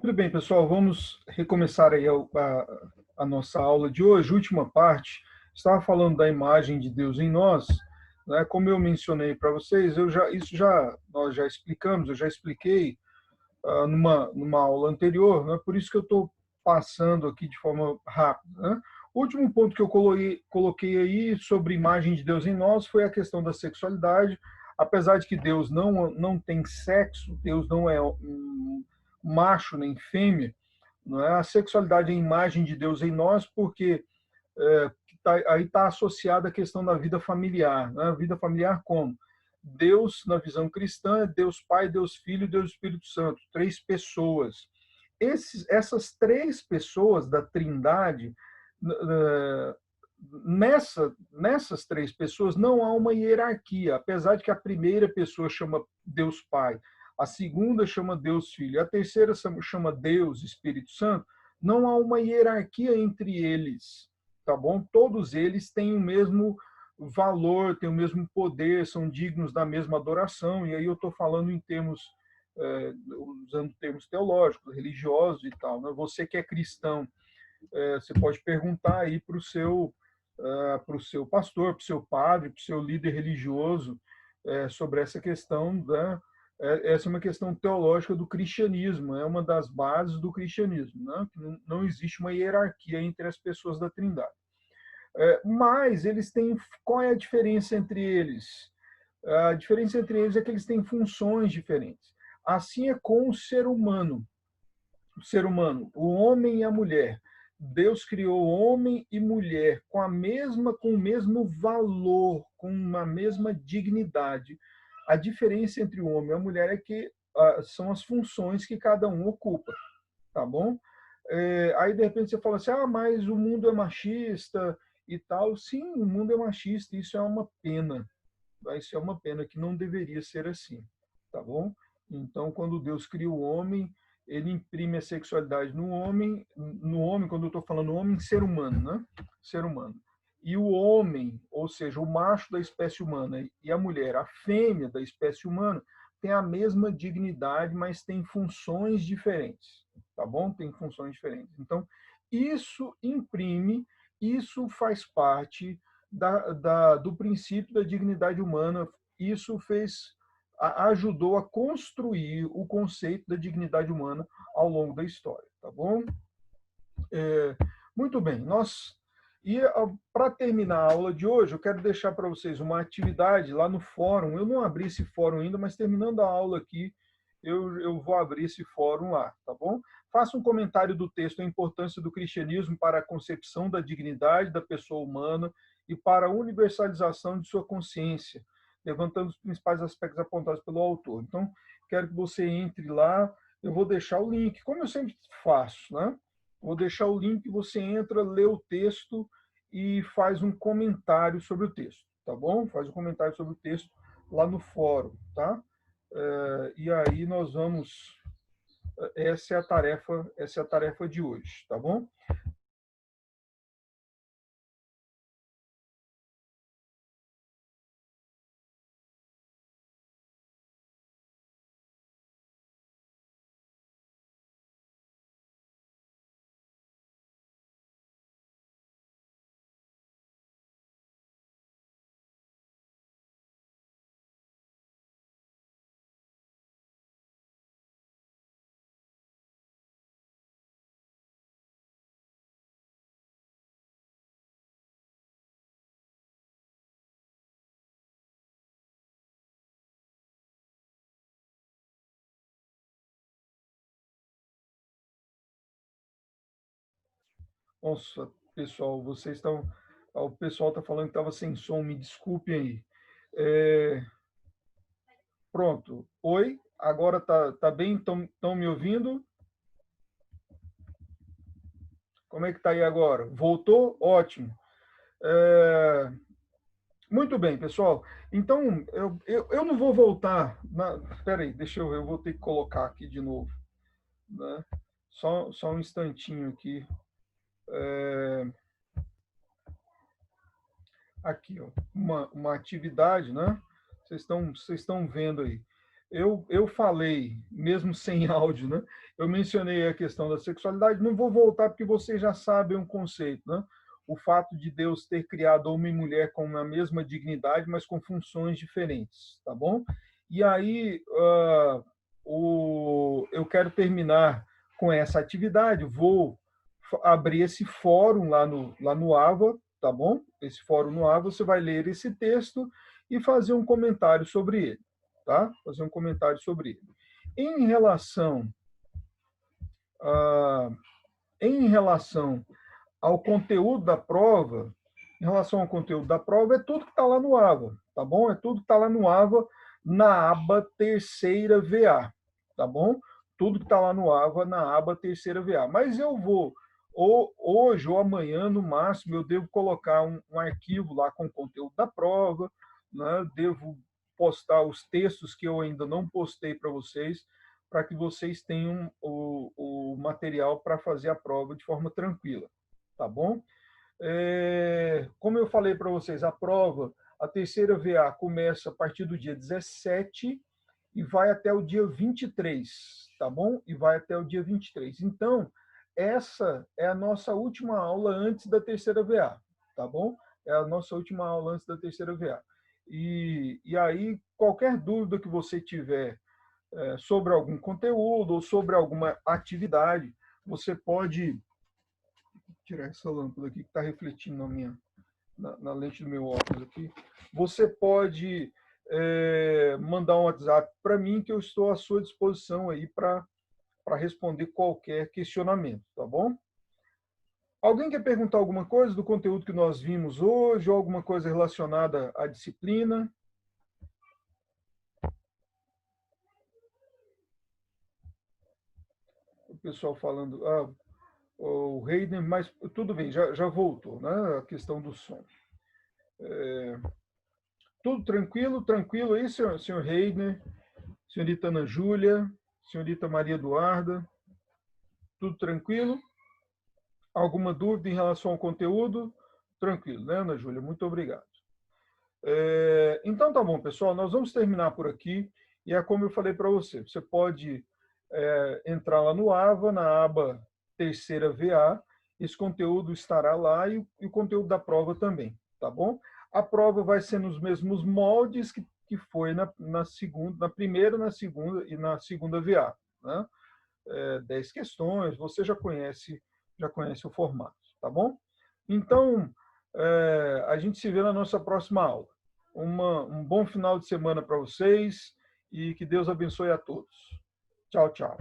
Muito bem, pessoal, vamos recomeçar aí a nossa aula de hoje, última parte. Estava falando da imagem de Deus em nós, né? Como eu mencionei para vocês, nós já explicamos, eu já expliquei numa aula anterior, né? Por isso que eu estou passando aqui de forma rápida, né? O último ponto que eu coloquei aí sobre imagem de Deus em nós foi a questão da sexualidade. Apesar de que Deus não tem sexo, Deus não é macho nem fêmea, não é? A sexualidade é a imagem de Deus em nós, porque aí está associada a questão da vida familiar. Né? A vida familiar como? Deus, na visão cristã, é Deus Pai, Deus Filho e Deus Espírito Santo, três pessoas. Essas três pessoas da Trindade, nessas três pessoas não há uma hierarquia, apesar de que a primeira pessoa chama Deus Pai, a segunda chama Deus Filho, a terceira chama Deus Espírito Santo, não há uma hierarquia entre eles, tá bom? Todos eles têm o mesmo valor, têm o mesmo poder, são dignos da mesma adoração, e aí eu estou falando em termos, usando termos teológicos, religiosos e tal. Né? Você que é cristão, você pode perguntar aí para o seu pastor, para o seu padre, para o seu líder religioso sobre essa questão da essa é uma questão teológica do cristianismo, é uma das bases do cristianismo, né? Que não existe uma hierarquia entre as pessoas da Trindade. Mas eles têm, qual é a diferença entre eles? A diferença entre eles é que eles têm funções diferentes. Assim é com o ser humano. O ser humano, o homem e a mulher. Deus criou homem e mulher com o mesmo valor, com a mesma dignidade. A diferença entre o homem e a mulher é que são as funções que cada um ocupa, tá bom? Aí de repente você fala assim, mas o mundo é machista e tal. Sim, o mundo é machista, isso é uma pena. Isso é uma pena que não deveria ser assim, tá bom? Então, quando Deus cria o homem, ele imprime a sexualidade no homem, quando eu estou falando homem, ser humano, né? Ser humano. E o homem, ou seja, o macho da espécie humana e a mulher, a fêmea da espécie humana, tem a mesma dignidade, mas tem funções diferentes, tá bom? Tem funções diferentes. Então, isso faz parte do princípio da dignidade humana. Isso ajudou a construir o conceito da dignidade humana ao longo da história, tá bom? Muito bem, para terminar a aula de hoje, eu quero deixar para vocês uma atividade lá no fórum. Eu não abri esse fórum ainda, mas terminando a aula aqui, eu vou abrir esse fórum lá, tá bom? Faça um comentário do texto A Importância do Cristianismo para a Concepção da Dignidade da Pessoa Humana e para a Universalização de sua consciência, levantando os principais aspectos apontados pelo autor. Então, quero que você entre lá, eu vou deixar o link, como eu sempre faço, né? Vou deixar o link, você entra, lê o texto e faz um comentário sobre o texto, tá bom? Faz um comentário sobre o texto lá no fórum, tá? E aí nós vamos. Essa é a tarefa de hoje, tá bom? Nossa, pessoal, vocês estão. O pessoal está falando que estava sem som, me desculpem aí. É, pronto. Oi, agora tá bem? Estão me ouvindo? Como é que está aí agora? Voltou? Ótimo. É, muito bem, pessoal. Então, eu não vou voltar. Espera aí, deixa eu ver, eu vou ter que colocar aqui de novo. Né? Só um instantinho aqui. É, aqui, ó, uma atividade, né? Vocês estão vendo aí. eu falei, mesmo sem áudio, né? Eu mencionei a questão da sexualidade, não vou voltar porque vocês já sabem um conceito, né? O fato de Deus ter criado homem e mulher com a mesma dignidade, mas com funções diferentes, tá bom? E aí, eu quero terminar com essa atividade, vou abrir esse fórum lá no AVA, tá bom? Esse fórum no AVA, você vai ler esse texto e fazer um comentário sobre ele, tá? Fazer um comentário sobre ele. Em relação, a, em relação ao conteúdo da prova, em relação ao conteúdo da prova, é tudo que está lá no AVA, tá bom? É tudo que está lá no AVA, na aba terceira VA, tá bom? Tudo que está lá no AVA, na aba terceira VA. Mas eu vou, ou hoje ou amanhã, no máximo, eu devo colocar um arquivo lá com o conteúdo da prova, né? Devo postar os textos que eu ainda não postei para vocês, para que vocês tenham o material para fazer a prova de forma tranquila, tá bom? Como eu falei para vocês, a prova, a terceira VA começa a partir do dia 17 e vai até o dia 23, tá bom? E vai até o dia 23. Então, essa é a nossa última aula antes da terceira VA, tá bom? É a nossa última aula antes da terceira VA. E aí, qualquer dúvida que você tiver sobre algum conteúdo ou sobre alguma atividade, você pode tirar essa lâmpada aqui que está refletindo na lente do meu óculos aqui. Você pode mandar um WhatsApp para mim que eu estou à sua disposição aí para responder qualquer questionamento, tá bom? Alguém quer perguntar alguma coisa do conteúdo que nós vimos hoje, ou alguma coisa relacionada à disciplina? O pessoal falando, o Reiner, mas tudo bem, já voltou, né? A questão do som. Tudo tranquilo, tranquilo aí, senhor Reiner, senhorita Ana Júlia, senhorita Maria Eduarda, tudo tranquilo? Alguma dúvida em relação ao conteúdo? Tranquilo, né, Ana Júlia? Muito obrigado. Então tá bom, pessoal, nós vamos terminar por aqui, e é como eu falei para você, você pode entrar lá no AVA, na aba terceira VA, esse conteúdo estará lá e o conteúdo da prova também, tá bom? A prova vai ser nos mesmos moldes que foi na segunda, na primeira, na segunda e na segunda VA, né? 10 questões, você já conhece o formato, tá bom? Então, a gente se vê na nossa próxima aula. Um bom final de semana para vocês e que Deus abençoe a todos. Tchau, tchau.